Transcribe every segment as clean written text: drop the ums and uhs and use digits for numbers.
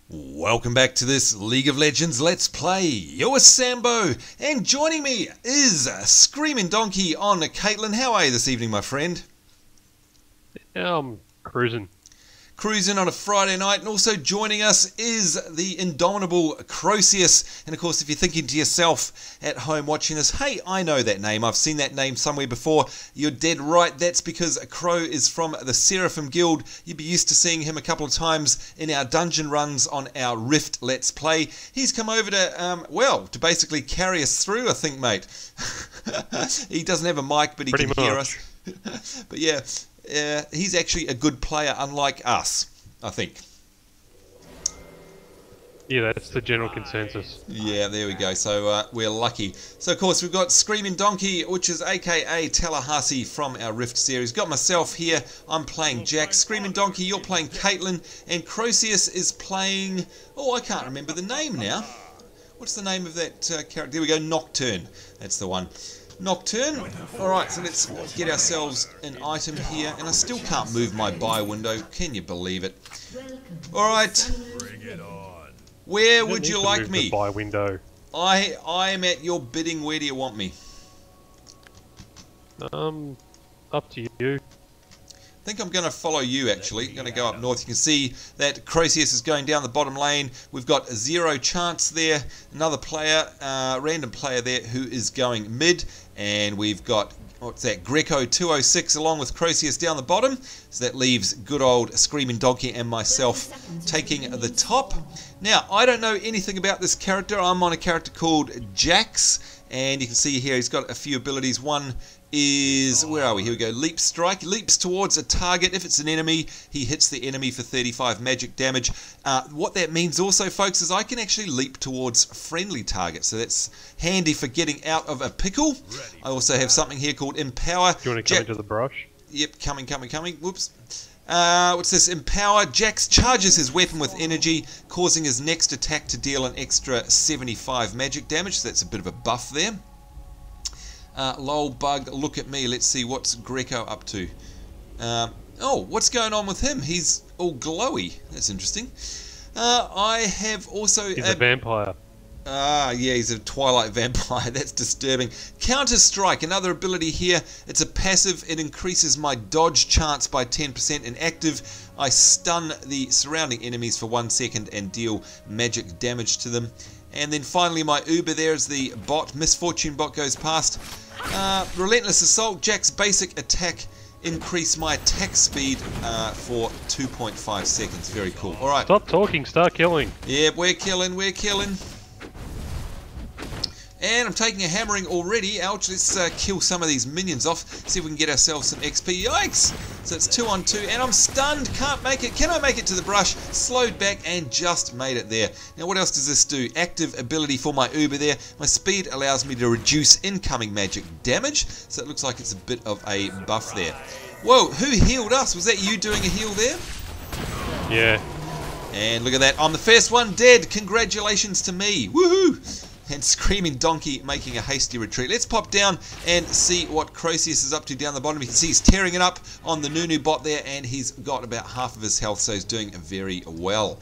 Welcome back to this League of Legends Let's Play. You're Sambo, and joining me is Screaming Donkey on Caitlyn. How are you this evening, my friend? Yeah, I'm cruising. Cruising on a Friday night, and also joining us is the indomitable Crowsius. And of course, if you're thinking to yourself at home watching this, hey, I know that name, I've seen that name somewhere before, you're dead right. That's because Crow is from the Seraphim guild. You'd be used to seeing him a couple of times in our dungeon runs on our Rift Let's Play. He's come over to, to basically carry us through, I think, mate. He doesn't have a mic, but he can hear us. But yeah. He's actually a good player, unlike us, I think. Yeah, that's the general consensus. Yeah, there we go. So we're lucky. So, of course, we've got Screaming Donkey, which is a.k.a. Tallahassee from our Rift series. Got myself here. I'm playing Jack. Screaming Donkey, you're playing Caitlyn. And Crowsius is playing... Oh, I can't remember the name now. What's the name of that character? There we go, Nocturne. That's the one. Nocturne. Alright, so let's get ourselves an item here. And I still can't move my buy window. Can you believe it? Alright. Where would you like me? Buy window. I am at your bidding. Where do you want me? Up to you. I think I'm going to follow you, actually. Going to go up north. You can see that Crowsius is going down the bottom lane. We've got zero chance there. Another player, random player there who is going mid. And we've got, what's that, Greco 206 along with Crowsius down the bottom. So that leaves good old Screaming Donkey and myself taking the top. Now, I don't know anything about this character. I'm on a character called Jax. And you can see here he's got a few abilities. One is, where are we? Here we go. Leap Strike. Leaps towards a target. If it's an enemy, he hits the enemy for 35 magic damage. What that means also, folks, is I can actually leap towards friendly targets. So that's handy for getting out of a pickle. I also have something here called Empower. Do you want to come into the brush? Yep, coming. Whoops. What's this? Empower. Jax charges his weapon with energy, causing his next attack to deal an extra 75 magic damage. So that's a bit of a buff there. Lol bug, look at me. Let's see what's Greco up to. Oh, what's going on with him? He's all glowy. That's interesting. I have also... He's a vampire. Yeah, he's a Twilight vampire. That's disturbing. Counter Strike, another ability here. It's a passive. It increases my dodge chance by 10% in active. I stun the surrounding enemies for 1 second and deal magic damage to them. And then finally my Uber there is the bot. Misfortune bot goes past. Relentless Assault, Jack's basic attack. Increase my attack speed for 2.5 seconds. Very cool. Alright. Stop talking, start killing. Yeah, we're killing. And I'm taking a hammering already. Ouch, let's kill some of these minions off. See if we can get ourselves some XP. Yikes! So it's 2 on 2, and I'm stunned. Can't make it. Can I make it to the brush? Slowed back and just made it there. Now, what else does this do? Active ability for my Uber there. My speed allows me to reduce incoming magic damage. So it looks like it's a bit of a buff there. Whoa, who healed us? Was that you doing a heal there? Yeah. And look at that. I'm the first one dead. Congratulations to me. Woohoo! And Screaming Donkey making a hasty retreat. Let's pop down and see what Crowsius is up to down the bottom. You can see he's tearing it up on the Nunu bot there, and he's got about half of his health, so he's doing very well.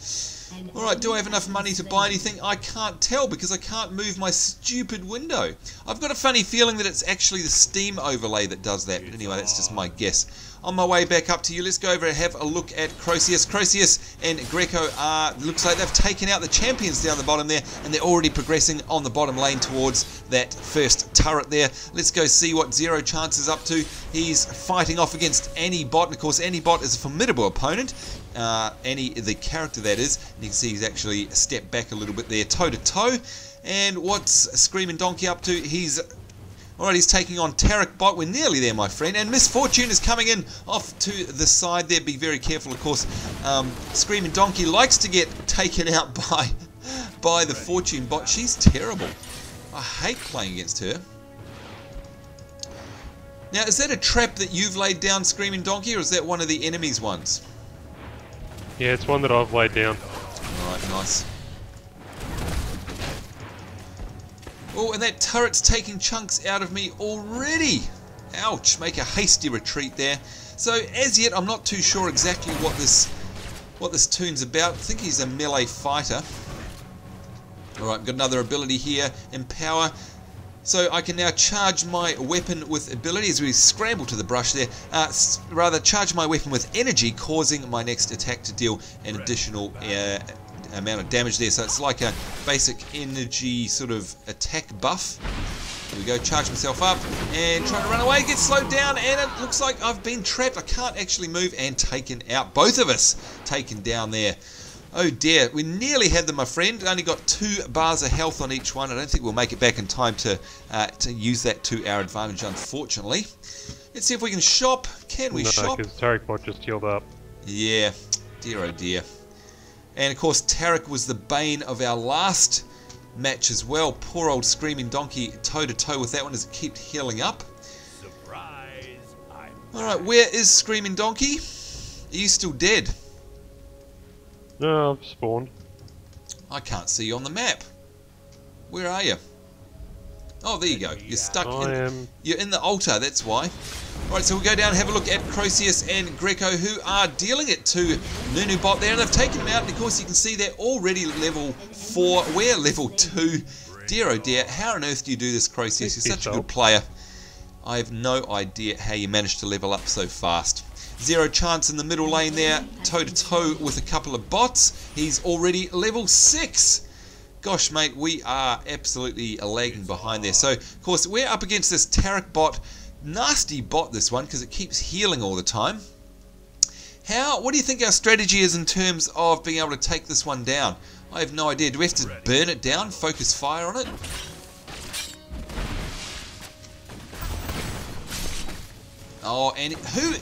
Alright, do I have enough money to buy anything? I can't tell because I can't move my stupid window. I've got a funny feeling that it's actually the Steam overlay that does that. But anyway, that's just my guess. On my way back up to you, let's go over and have a look at Crowsius. Crowsius and Greco looks like they've taken out the champions down the bottom there, and they're already progressing on the bottom lane towards that first turret there. Let's go see what Zero Chance is up to. He's fighting off against Annie-Bot, and of course Annie-Bot is a formidable opponent. Annie, the character that is, and you can see he's actually stepped back a little bit there, toe to toe. And what's Screaming Donkey up to? Alright, he's taking on Tarek Bot. We're nearly there, my friend. And Misfortune is coming in off to the side there. Be very careful, of course. Screaming Donkey likes to get taken out by the Fortune Bot. She's terrible. I hate playing against her. Now, is that a trap that you've laid down, Screaming Donkey, or is that one of the enemy's ones? Yeah, it's one that I've laid down. Alright, nice. Oh, and that turret's taking chunks out of me already. Ouch, make a hasty retreat there. So, as yet, I'm not too sure exactly what this what this tune's about. I think he's a melee fighter. Alright, got another ability here, Empower. So I can now charge my weapon with ability as we scramble to the brush there. Rather, charge my weapon with energy, causing my next attack to deal an additional amount of damage there. So it's like a basic energy sort of attack buff. Here we go, charge myself up and try to run away, get slowed down, and it looks like I've been trapped. I can't actually move, and taken out. Both of us taken down there. Oh dear, we nearly had them, my friend. Only got 2 bars of health on each one. I don't think we'll make it back in time to use that to our advantage, unfortunately. Let's see if we can shop. Can we shop? No, because Tarek bot just healed up. Yeah, dear oh dear. And of course, Tarek was the bane of our last match as well. Poor old Screaming Donkey toe-to-toe with that one as it kept healing up. Surprise! Alright, where is Screaming Donkey? Are you still dead? No, I've spawned. I can't see you on the map. Where are you? Oh, there you go. You're stuck You're in the altar, that's why. Alright, so we'll go down and have a look at Crowsius and Greco, who are dealing it to Nunu Bot there, and they've taken him out, and of course you can see they're already level 4. We're level 2. Dear oh dear, how on earth do you do this, Crowsius? You're such a good player. I have no idea how you managed to level up so fast. Zero chance in the middle lane there, toe-to-toe with a couple of bots. He's already level 6. Gosh, mate, we are absolutely lagging behind there. So, of course, we're up against this Tarek bot. Nasty bot, this one, because it keeps healing all the time. What do you think our strategy is in terms of being able to take this one down? I have no idea. Do we have to burn it down, focus fire on it? Oh, and who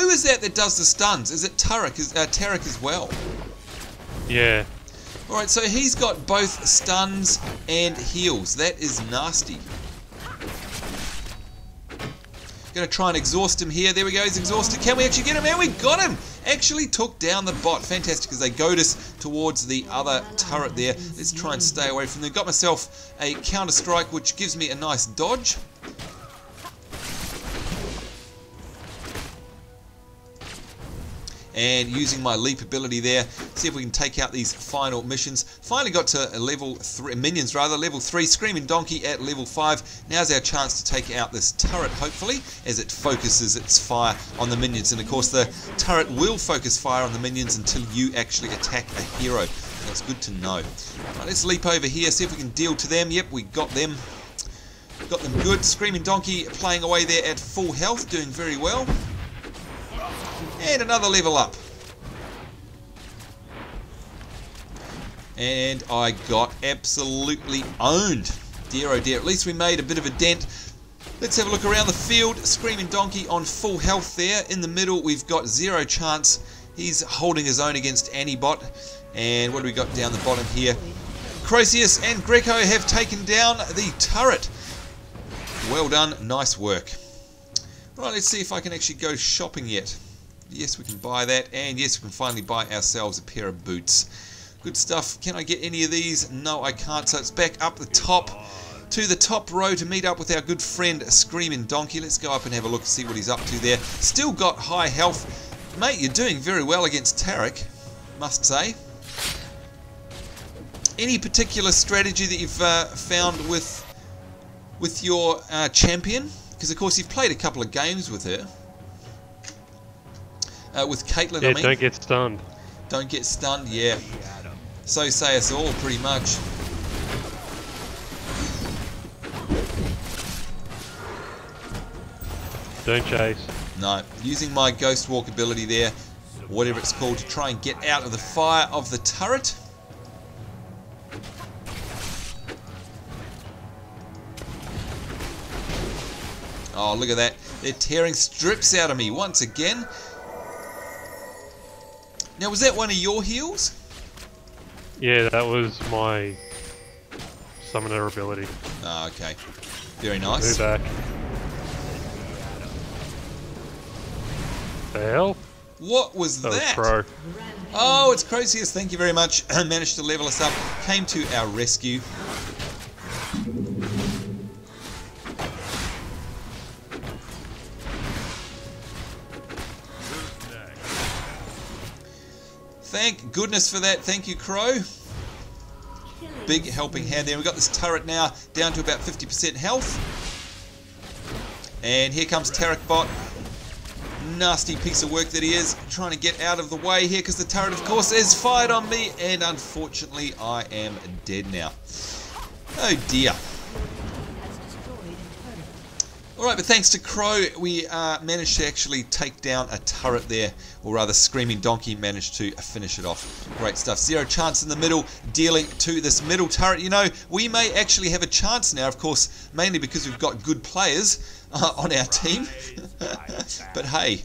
is that does the stuns? Is it Tarek as well? Yeah. Alright, so he's got both stuns and heals. That is nasty. Gonna try and exhaust him here. There we go, he's exhausted. Can we actually get him? And we got him! Actually took down the bot. Fantastic, as they goad us towards the other turret there. Let's try and stay away from them. Got myself a counter strike, which gives me a nice dodge. And using my leap ability there, see if we can take out these final missions. Finally got to level 3, minions rather, level 3, Screaming Donkey at level 5. Now's our chance to take out this turret, hopefully, as it focuses its fire on the minions. And of course the turret will focus fire on the minions until you actually attack a hero. That's good to know. Right, let's leap over here, see if we can deal to them. Yep, we got them. Got them good. Screaming Donkey playing away there at full health, doing very well. And another level up. And I got absolutely owned. Dear oh dear, at least we made a bit of a dent. Let's have a look around the field. Screaming Donkey on full health there. In the middle we've got zero chance. He's holding his own against Antibot. And what do we got down the bottom here? Crowsius and Greco have taken down the turret. Well done, nice work. Right, let's see if I can actually go shopping yet. Yes, we can buy that, and yes, we can finally buy ourselves a pair of boots. Good stuff. Can I get any of these? No, I can't. So it's back up the top to the top row to meet up with our good friend Screaming Donkey. Let's go up and have a look and see what he's up to there. Still got high health. Mate, you're doing very well against Tarek, must say. Any particular strategy that you've found with your champion? Because, of course, you've played a couple of games with her. With Caitlyn, yeah, I mean. Don't get stunned. Don't get stunned, yeah. So say us all, pretty much. Don't chase. No, using my Ghost Walk ability there, whatever it's called, to try and get out of the fire of the turret. Oh, look at that. They're tearing strips out of me once again. Now, was that one of your heals? Yeah, that was my summoner ability. Ah, okay. Very nice. Move back. The hell? What was that? That was Crow. Oh, it's Crowsius. Thank you very much. Managed to level us up. Came to our rescue. Thank goodness for that. Thank you, Crow. Big helping hand there. We've got this turret now down to about 50% health. And here comes Tarek Bot. Nasty piece of work that he is. Trying to get out of the way here because the turret, of course, is fired on me. And unfortunately, I am dead now. Oh dear. Alright, but thanks to Crow, we managed to actually take down a turret there, or rather Screaming Donkey managed to finish it off. Great stuff. Zero chance in the middle, dealing to this middle turret. You know, we may actually have a chance now, of course, mainly because we've got good players on our team. But hey,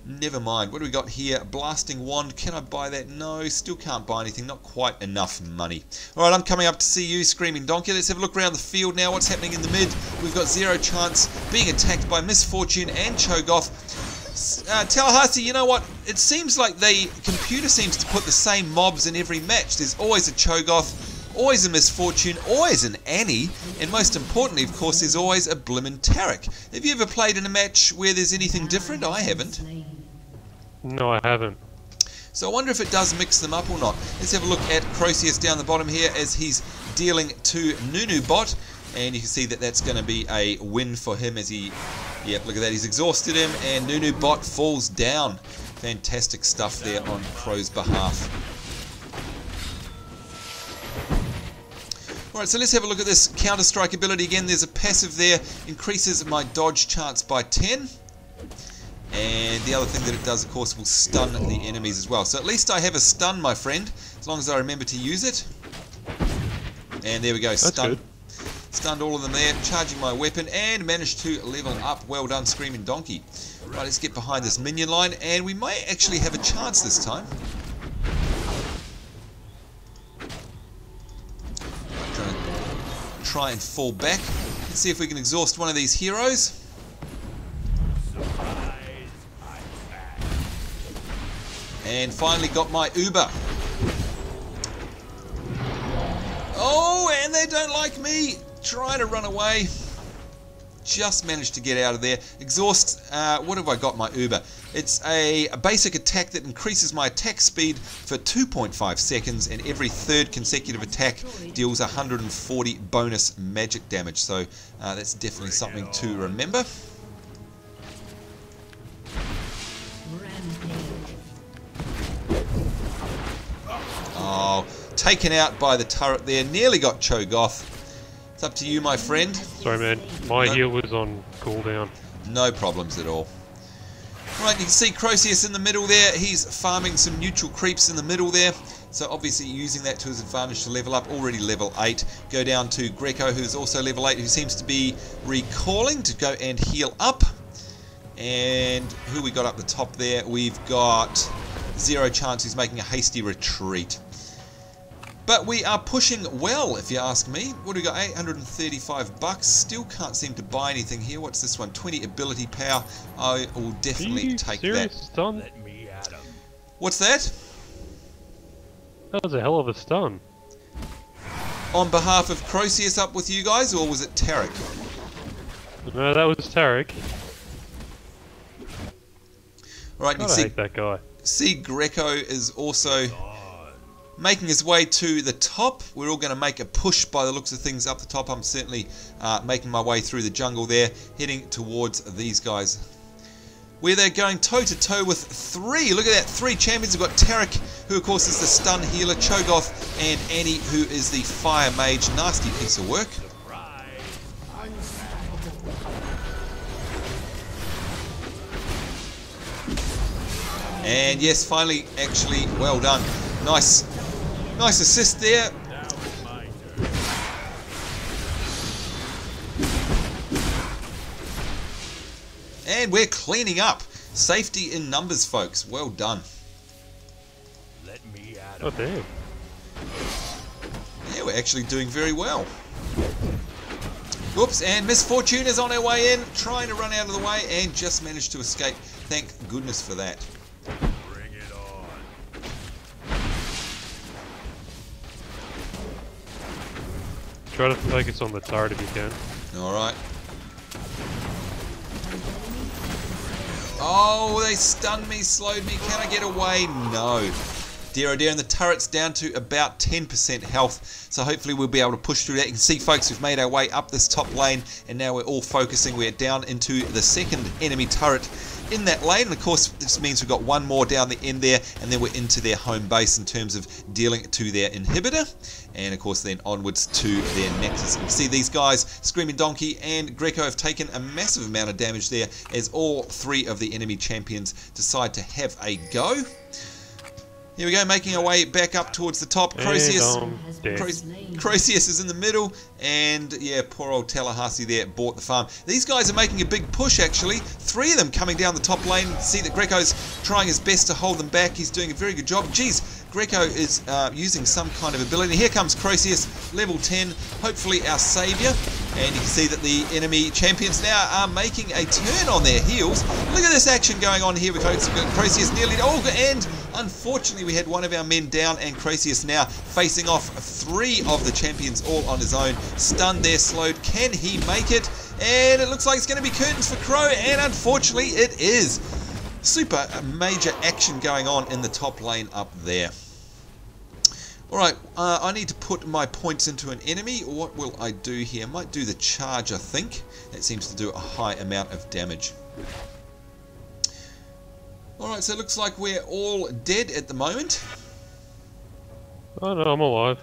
never mind. What do we got here? Blasting Wand. Can I buy that? No, still can't buy anything. Not quite enough money. Alright, I'm coming up to see you, Screaming Donkey. Let's have a look around the field now. What's happening in the mid? We've got zero chance, being attacked by Misfortune and Cho'Gath. Tallahassee, you know what? It seems like the computer seems to put the same mobs in every match. There's always a Cho'Gath, always a Misfortune, always an Annie, and most importantly, of course, there's always a blimmin' Tarek. Have you ever played in a match where there's anything different? I haven't. No, I haven't. So I wonder if it does mix them up or not. Let's have a look at Crowsius down the bottom here as he's dealing to Nunu Bot. And you can see that that's going to be a win for him as he... Yep, look at that. He's exhausted him and Nunu Bot falls down. Fantastic stuff there on Crow's behalf. Alright, so let's have a look at this Counter-Strike ability again. There's a passive there. Increases my dodge chance by 10. And the other thing that it does, of course, will stun the enemies as well. So at least I have a stun, my friend, as long as I remember to use it. And there we go, stun. Stunned all of them there, charging my weapon, and managed to level up. Well done, Screaming Donkey. Right, let's get behind this minion line, and we may actually have a chance this time. Try and fall back. Let's see if we can exhaust one of these heroes. And finally got my Uber. Oh, and they don't like me. Trying to run away. Just managed to get out of there. Exhaust, what have I got my Uber? It's a basic attack that increases my attack speed for 2.5 seconds, and every third consecutive attack deals 140 bonus magic damage. So that's definitely something to remember. Oh, taken out by the turret there. Nearly got Cho'Gath. It's up to you, my friend. Sorry, man. My heal was on cooldown. No problems at all. Right, you can see Crowsius in the middle there. He's farming some neutral creeps in the middle there. So obviously using that to his advantage to level up. Already level 8. Go down to Greco, who's also level 8, who seems to be recalling to go and heal up. And who we got up the top there? We've got zero chance, who's making a hasty retreat. But we are pushing well, if you ask me. What do we got? 835 bucks. Still can't seem to buy anything here. What's this one? 20 ability power. I will definitely take that. Stun? Let me at him. What's that? That was a hell of a stun. On behalf of Crowsius up with you guys, or was it Tarek? No, that was Tarek. Right, you I see, hate that guy. see Greco is also making his way to the top. We're all going to make a push by the looks of things up the top. I'm certainly making my way through the jungle there, heading towards these guys, where they're going toe-to-toe with 3. Look at that, 3 champions. We've got Tarek, who of course is the stun healer, Cho'Gath, and Annie, who is the fire mage. Nasty piece of work. And yes, finally, actually, well done. Nice assist there. And we're cleaning up. Safety in numbers, folks. Well done. Let me at him. Oh, damn. Yeah, we're actually doing very well. Whoops, and Misfortune is on her way in, trying to run out of the way, and just managed to escape. Thank goodness for that. Bring it on. Try to focus on the turret if you can. Alright. Oh, they stunned me, slowed me. Can I get away? No. Dear oh dear, and the turret's down to about 10% health, so hopefully we'll be able to push through that. You can see, folks, we've made our way up this top lane, and now we're all focusing. We're down into the second enemy turret in that lane, and of course this means we've got one more down the end there, and then we're into their home base in terms of dealing to their inhibitor, and of course then onwards to their nexus. You can see these guys, Screaming Donkey and Greco, have taken a massive amount of damage there as all three of the enemy champions decide to have a go. Here we go, making our way back up towards the top. Crowsius is in the middle, and yeah, poor old Tallahassee there bought the farm. These guys are making a big push, actually. Three of them coming down the top lane. See that Greco's trying his best to hold them back. He's doing a very good job. Geez, Greco is using some kind of ability. Here comes Crowsius, level 10, hopefully our saviour. And you can see that the enemy champions now are making a turn on their heels. Look at this action going on here with Crowsius nearly... Oh, and unfortunately we had one of our men down, and Crowsius now facing off three of the champions all on his own. Stunned there, slowed. Can he make it? And it looks like it's going to be curtains for Crow, and unfortunately it is. Super major action going on in the top lane up there. Alright, I need to put my points into an enemy. What will I do here? I might do the charge, I think. That seems to do a high amount of damage. Alright, so it looks like we're all dead at the moment. Oh no, I'm alive.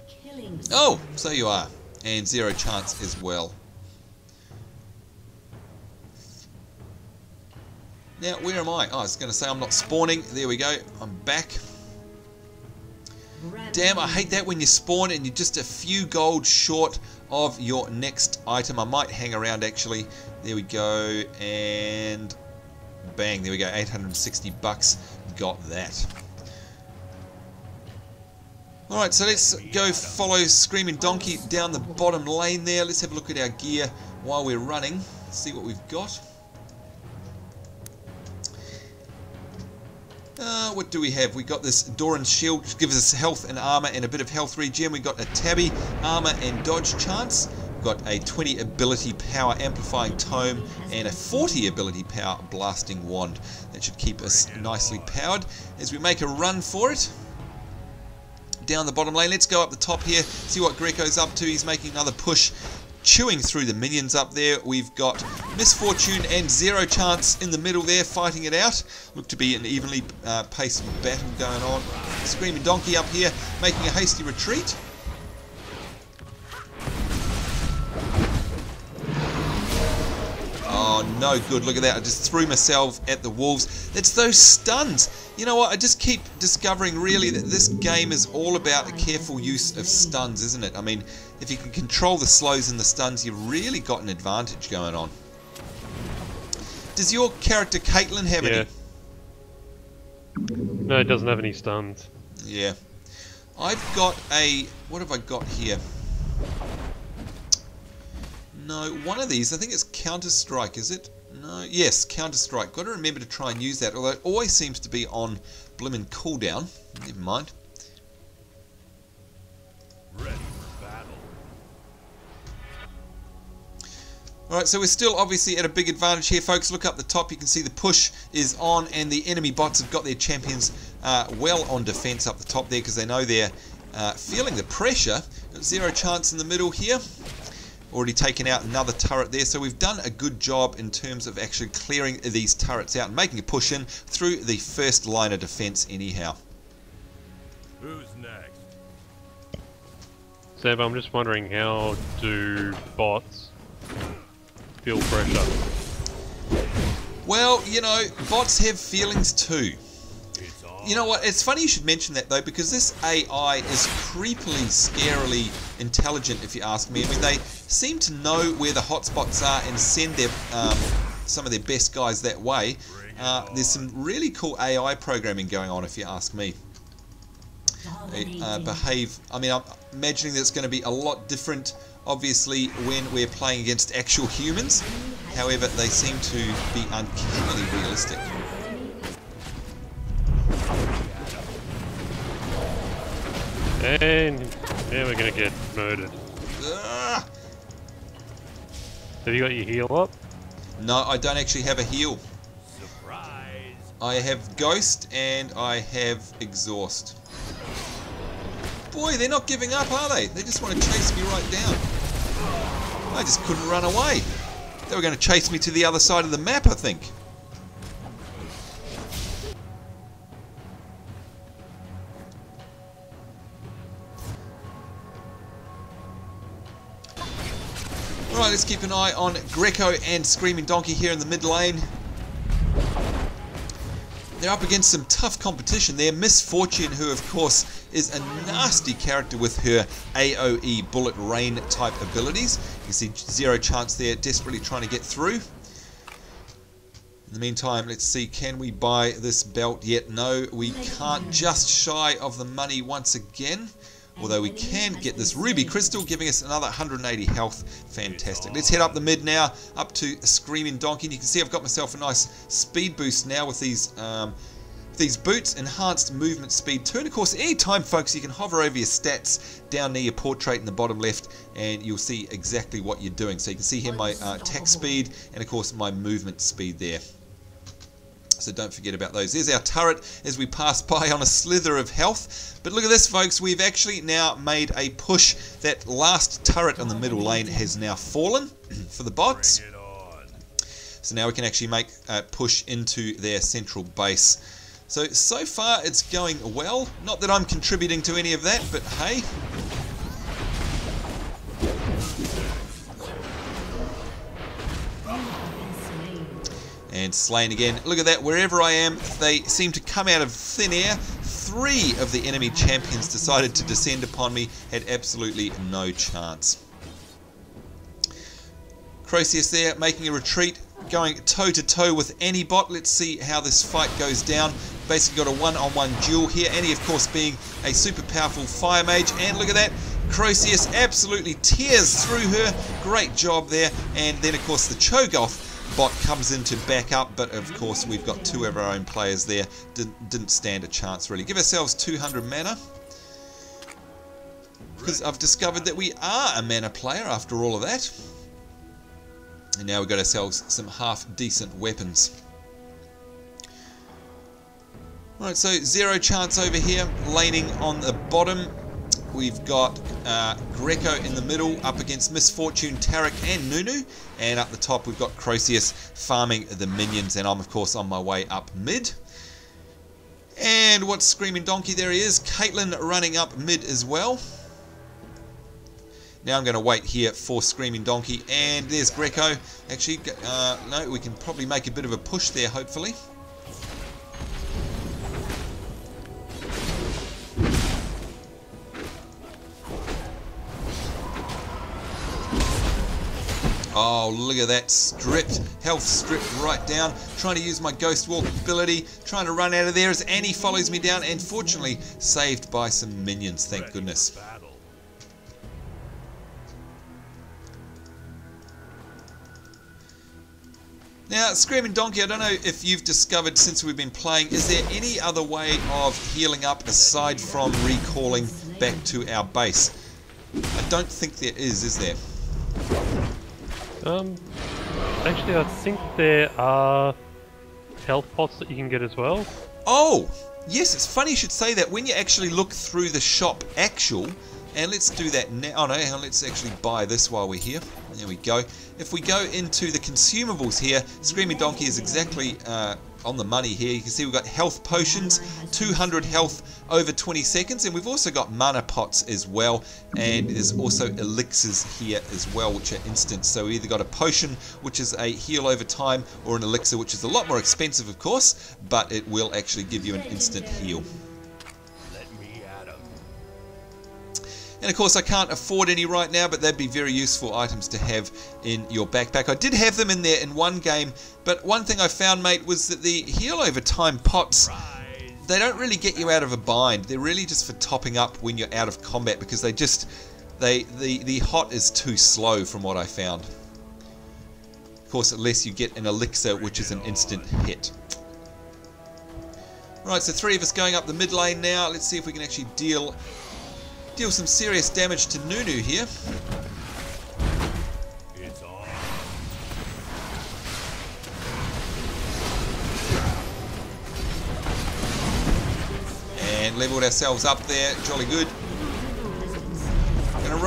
Oh, so you are. And zero chance as well. Now, where am I? Oh, I was going to say I'm not spawning. There we go. I'm back. Damn, I hate that when you spawn and you're just a few gold short of your next item. I might hang around, actually. There we go. And bang, there we go. 860 bucks. Got that. Alright, so let's go follow Screaming Donkey down the bottom lane there. Let's have a look at our gear while we're running. See what we've got. What do we have? We got this Doran's Shield, which gives us health and armor and a bit of health regen. We got a Tabby, armor and dodge chance. We've got a 20 ability power amplifying tome and a 40 ability power blasting wand. That should keep us nicely powered as we make a run for it. Down the bottom lane, let's go up the top here, see what Greco's up to. He's making another push, chewing through the minions up there. We've got Misfortune and Zero Chance in the middle there, fighting it out. Look to be an evenly paced battle going on. Screaming Donkey up here, making a hasty retreat. Oh, no good. Look at that. I just threw myself at the wolves. It's those stuns. You know what? I just keep discovering, really, that this game is all about a careful use of stuns, isn't it? I mean, if you can control the slows and the stuns, you've really got an advantage going on. Does your character Caitlyn have any? No, it doesn't have any stuns. Yeah. I've got a... What have I got here? No, one of these, I think it's Counter-Strike, is it? No, yes, Counter-Strike. Got to remember to try and use that, although it always seems to be on blimmin' cooldown. Never mind. Ready for battle. Alright, so we're still obviously at a big advantage here, folks. Look up the top, you can see the push is on, and the enemy bots have got their champions well on defense up the top there, because they know they're feeling the pressure. Got Zero Chance in the middle here. Already taken out another turret there, so we've done a good job in terms of actually clearing these turrets out and making a push in through the first line of defense anyhow. Who's next? Seb, I'm just wondering, how do bots feel pressure? Well, you know, bots have feelings too. You know what, it's funny you should mention that though, because this AI is creepily, scarily intelligent, if you ask me. I mean, they seem to know where the hotspots are and send their some of their best guys that way. There's some really cool AI programming going on, if you ask me. They behave, I mean, I'm imagining that it's going to be a lot different, obviously, when we're playing against actual humans. However, they seem to be uncannily realistic. And now we're gonna get murdered. Ugh. Have you got your heal up? No, I don't actually have a heal. Surprise! I have Ghost and I have Exhaust. Boy, they're not giving up, are they? They just want to chase me right down. I just couldn't run away. They were going to chase me to the other side of the map, I think. Alright, let's keep an eye on Greco and Screaming Donkey here in the mid lane. They're up against some tough competition there. Misfortune, who of course is a nasty character with her AoE bullet rain type abilities. You can see zero chance there, desperately trying to get through. In the meantime, let's see, can we buy this belt yet? No, we can't. Just shy of the money once again. Although we can get this ruby crystal, giving us another 180 health. Fantastic. Let's head up the mid now, up to Screaming Donkey. And you can see I've got myself a nice speed boost now with these boots, enhanced movement speed 2. And of course, anytime, folks, you can hover over your stats down near your portrait in the bottom left, and you'll see exactly what you're doing. So you can see here my attack speed, and of course my movement speed there. So don't forget about those. There's our turret as we pass by on a slither of health. But look at this, folks. We've actually now made a push. That last turret on the middle lane has now fallen for the bots. So now we can actually make a push into their central base. So far it's going well. Not that I'm contributing to any of that, but hey. And slain again. Look at that. Wherever I am, they seem to come out of thin air. 3 of the enemy champions decided to descend upon me. Had absolutely no chance. Crowsius there making a retreat, going toe-to-toe with any bot. Let's see how this fight goes down. Basically got a one-on-one duel here. Annie, of course, being a super powerful fire mage. And look at that. Crowsius absolutely tears through her. Great job there. And then, of course, the Cho'Gath bot comes in to back up, but of course we've got 2 of our own players there. Didn't stand a chance really. Give ourselves 200 mana, because I've discovered that we are a mana player after all of that. And now we've got ourselves some half decent weapons. Right, so zero chance over here. Laning on the bottom, we've got Greco in the middle up against Misfortune, Tarek and Nunu. And up the top we've got Crowsius farming the minions, and I'm of course on my way up mid. And what's Screaming Donkey? There he is. Caitlyn running up mid as well. Now I'm going to wait here for Screaming Donkey, and there's Greco. Actually, no, we can probably make a bit of a push there, hopefully. Oh, look at that, stripped, health stripped right down. Trying to use my Ghost Walk ability, trying to run out of there as Annie follows me down, and fortunately saved by some minions, thank goodness. Now, Screaming Donkey, I don't know if you've discovered since we've been playing, is there any other way of healing up aside from recalling back to our base? I don't think there is there? Actually, I think there are health pots that you can get as well. Oh, yes, it's funny you should say that. When you actually look through the shop actual, and let's do that now. Oh no, hang on, let's actually buy this while we're here. There we go. If we go into the consumables here, Screaming Donkey is exactly on the money here. You can see we've got health potions, 200 health over 20 seconds, and we've also got mana pots as well, and there's also elixirs here as well, which are instant. So we either got a potion, which is a heal over time, or an elixir, which is a lot more expensive, of course, but it will actually give you an instant heal. And of course I can't afford any right now, but they'd be very useful items to have in your backpack. I did have them in there in one game, but one thing I found, mate, was that the heal over time pots, they don't really get you out of a bind. They're really just for topping up when you're out of combat, because they just, the hot is too slow from what I found. Of course, unless you get an elixir, which is an instant hit. Right, so 3 of us going up the mid lane now. Let's see if we can actually deal some serious damage to Nunu here. It's on. And leveled ourselves up there, jolly good.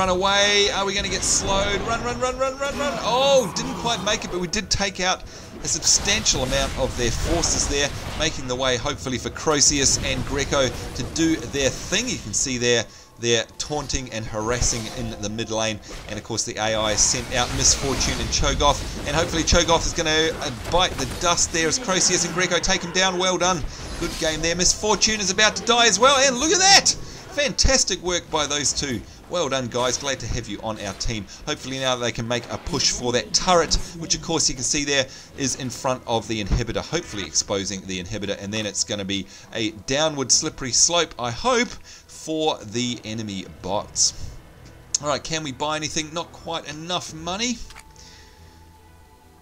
run away? Are we going to get slowed? Run, run, run, run, run, run. Oh, didn't quite make it, but we did take out a substantial amount of their forces there, making the way hopefully for Crowsius and Greco to do their thing. You can see there they're taunting and harassing in the mid lane, and of course the AI sent out Misfortune and Cho'Gath, and hopefully Cho'Gath is going to bite the dust there as Crowsius and Greco take him down. Well done, good game there. Misfortune is about to die as well, and look at that, fantastic work by those two. Well done, guys. Glad to have you on our team. Hopefully now they can make a push for that turret, which of course you can see there is in front of the inhibitor, hopefully exposing the inhibitor, and then it's going to be a downward slippery slope, I hope, for the enemy bots. Alright, can we buy anything? Not quite enough money.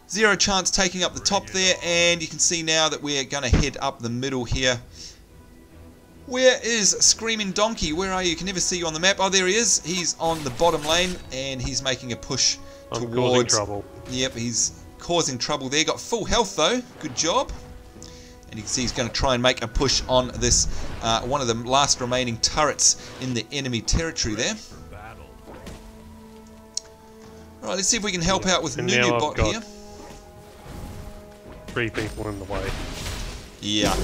Zero chance taking up the top there, and you can see now that we're going to head up the middle here. Where is Screaming Donkey? Where are you? You can never see you on the map. Oh, there he is. He's on the bottom lane, and he's making a push towards... causing trouble. Yep, he's causing trouble there. Got full health, though. Good job. And you can see he's going to try and make a push on this, one of the last remaining turrets in the enemy territory there. Alright, let's see if we can help out with Nunu bot here. 3 people in the way. Yeah.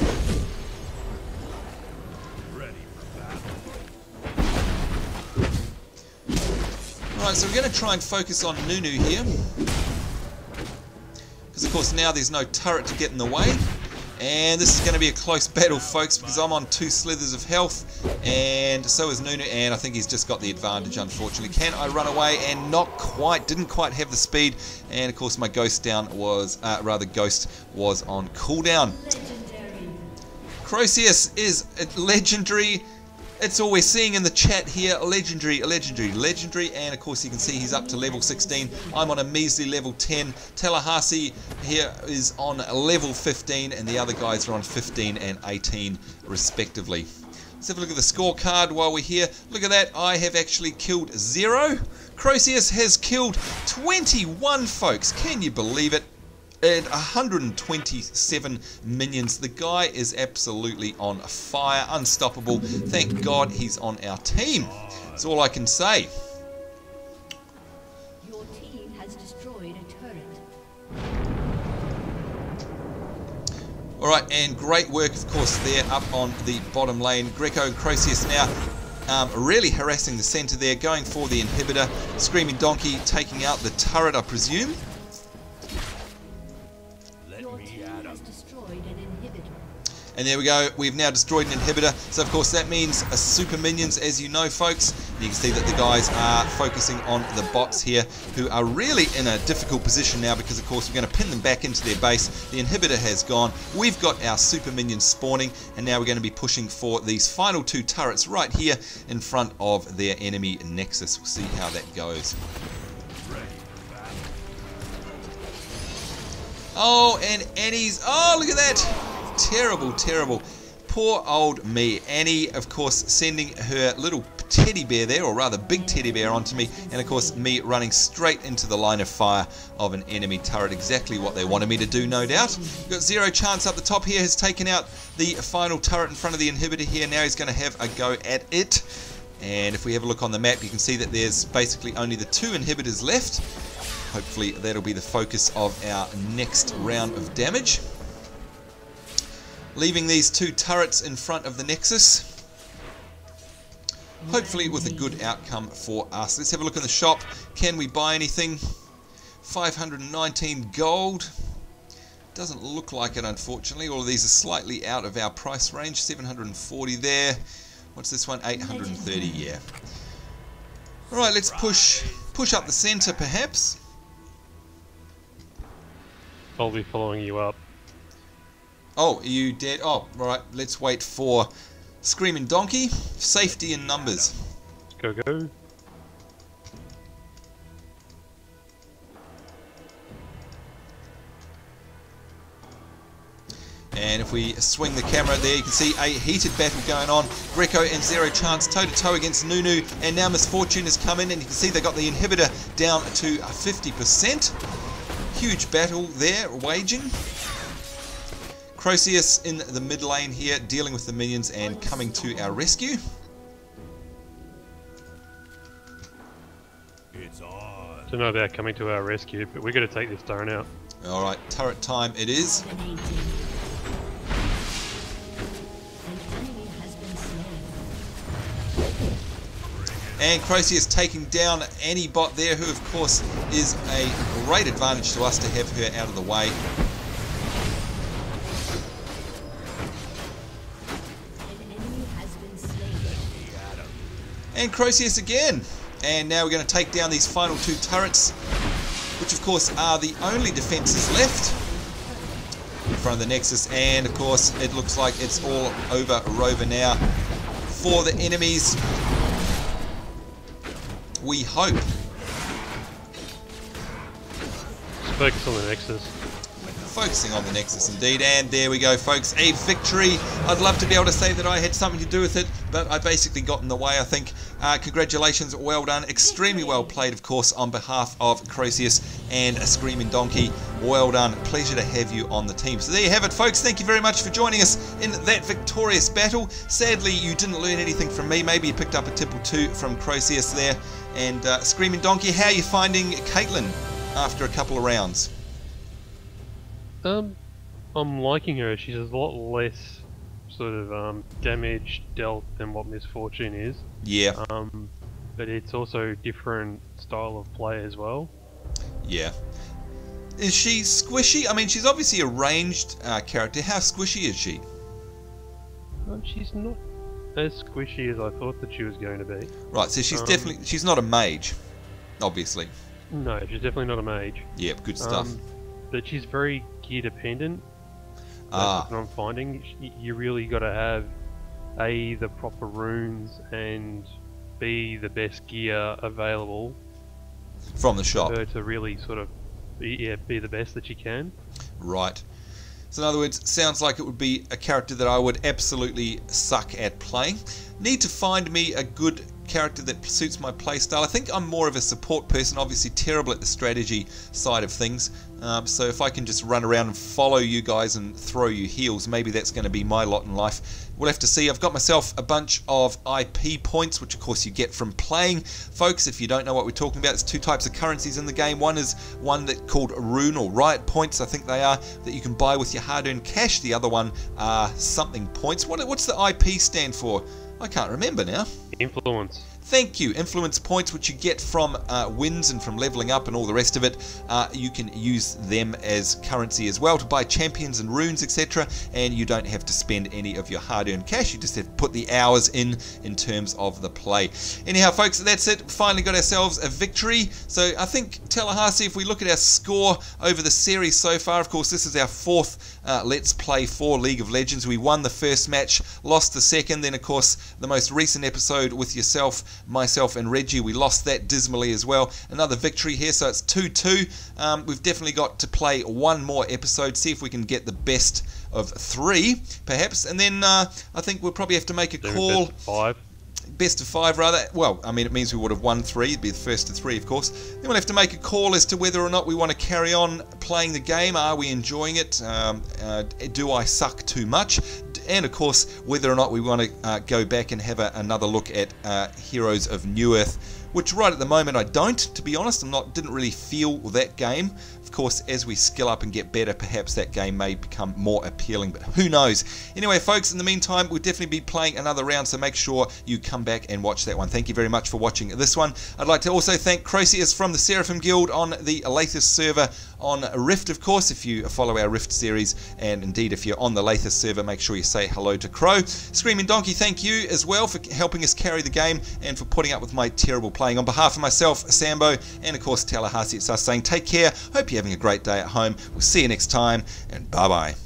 Alright, so we're going to try and focus on Nunu here. Because of course now there's no turret to get in the way. And this is going to be a close battle, folks, because I'm on 2 slithers of health, and so is Nunu, and I think he's just got the advantage, unfortunately. Can I run away? And not quite, didn't quite have the speed, and of course my ghost was on cooldown. Crowsius is legendary. It's all we're seeing in the chat here. Legendary, legendary, legendary. And of course you can see he's up to level 16. I'm on a measly level 10. Tallahassee here is on level 15. And the other guys are on 15 and 18 respectively. Let's have a look at the scorecard while we're here. Look at that. I have actually killed 0. Crowsius has killed 21, folks. Can you believe it? And 127 minions. The guy is absolutely on fire, unstoppable. Thank God he's on our team. That's all I can say. Your team has destroyed a turret. Alright, and great work, of course, there up on the bottom lane. Greco and Crowsius now really harassing the centre there, going for the inhibitor. Screaming Donkey taking out the turret, I presume. And there we go, we've now destroyed an inhibitor. So of course that means a super minions, as you know, folks. You can see that the guys are focusing on the bots here, who are really in a difficult position now, because of course we're going to pin them back into their base. The inhibitor has gone. We've got our super minions spawning, and now we're going to be pushing for these final 2 turrets right here in front of their enemy nexus. We'll see how that goes. Oh, and Annie's... Oh, look at that! Terrible, terrible. Poor old me. Annie, of course, sending her little teddy bear there, or rather big teddy bear, onto me, and of course me running straight into the line of fire of an enemy turret. Exactly what they wanted me to do, no doubt. We've got 0 chance up the top here. Has taken out the final turret in front of the inhibitor here. Now he's going to have a go at it. And if we have a look on the map, you can see that there's basically only the 2 inhibitors left. Hopefully that'll be the focus of our next round of damage. Leaving these 2 turrets in front of the nexus. Hopefully with a good outcome for us. Let's have a look in the shop. Can we buy anything? 519 gold. Doesn't look like it, unfortunately. All of these are slightly out of our price range. 740 there. What's this one? 830, yeah. Alright, let's push up the centre, perhaps. I'll be following you up. Oh, are you dead? Oh, alright, let's wait for Screaming Donkey. Safety in numbers. Go, go. And if we swing the camera there, you can see a heated battle going on. Greco and 0 chance toe-to-toe against Nunu. And now Misfortune has come in, and you can see they got the inhibitor down to 50%. Huge battle there, waging. Crowsius in the mid lane here, dealing with the minions and coming to our rescue. It's on. Don't know about coming to our rescue, but we got to take this turret out. Alright, turret time it is. Dominating. An enemy has been slain. And Crowsius taking down any bot there, who of course is a great advantage to us to have her out of the way. An enemy has been slain. And Crowsius again. And now we're going to take down these final 2 turrets, which of course are the only defences left in front of the Nexus. And of course it looks like it's all over Rover now for the enemies. We hope. Just focus on the Nexus. Focusing on the Nexus indeed, and there we go folks, a victory. I'd love to be able to say that I had something to do with it, but I basically got in the way, I think. Congratulations, well done, extremely well played of course on behalf of Crowsius and a Screaming Donkey. Well done, pleasure to have you on the team. So there you have it folks, thank you very much for joining us in that victorious battle. Sadly you didn't learn anything from me, maybe you picked up a tip or two from Crowsius there. And Screaming Donkey, how are you finding Caitlyn after a couple of rounds? I'm liking her. She's a lot less sort of damage dealt than what Misfortune is. Yeah. But it's also different style of play as well. Yeah. Is she squishy? I mean, she's obviously a ranged character. How squishy is she? She's not as squishy as I thought that she was going to be. Right, so she's definitely, she's not a mage, obviously. No, she's definitely not a mage. Yep, good stuff. But she's very gear dependent. Ah. That's what I'm finding. You really got to have A, the proper runes, and B, the best gear available From the shop. for her to really sort of be the best that she can. Right. So in other words, sounds like it would be a character that I would absolutely suck at playing. Need to find me a good character that suits my playstyle. I think I'm more of a support person, obviously terrible at the strategy side of things. So if I can just run around and follow you guys and throw you heals, maybe that's going to be my lot in life. We'll have to see. I've got myself a bunch of IP points, which of course you get from playing. Folks, if you don't know what we're talking about, there's 2 types of currencies in the game. One is one that called Rune or Riot points, I think they are, that you can buy with your hard-earned cash. The other one are something points. What's the IP stand for? I can't remember now. Influence. Thank you. Influence points, which you get from wins and from leveling up and all the rest of it. You can use them as currency as well to buy champions and runes, etc. And you don't have to spend any of your hard-earned cash. You just have to put the hours in terms of the play. Anyhow, folks, that's it. Finally got ourselves a victory. So I think Tallahassee, if we look at our score over the series so far, of course, this is our 4th Let's Play for League of Legends. We won the first match, lost the second. Then, of course, the most recent episode with yourself, myself and Reggie, we lost that dismally as well. Another victory here, so it's 2-2. We've definitely got to play one more episode, see if we can get the best of 3 perhaps, and then I think we'll probably have to make a call. Best of 5 rather. Well, I mean, it means we would have won 3. It'd be the first of 3, of course. Then we'll have to make a call as to whether or not we want to carry on playing the game. Are we enjoying it? Do I suck too much? And of course, whether or not we want to go back and have another look at Heroes of New Earth, which right at the moment I don't, to be honest. Didn't really feel that game. Of course, as we skill up and get better, perhaps that game may become more appealing, but who knows. Anyway, folks, in the meantime, we'll definitely be playing another round, so make sure you come back and watch that one. Thank you very much for watching this one. I'd like to also thank Crowsius from the Seraphim Guild on the latest server on Rift, of course, if you follow our Rift series, and indeed if you're on the latest server, make sure you say hello to Crow. Screaming Donkey, thank you as well for helping us carry the game and for putting up with my terrible playing. On behalf of myself, Sambo, and of course Tallahassee, it's us saying take care, hope you're having a great day at home. We'll see you next time, and bye bye.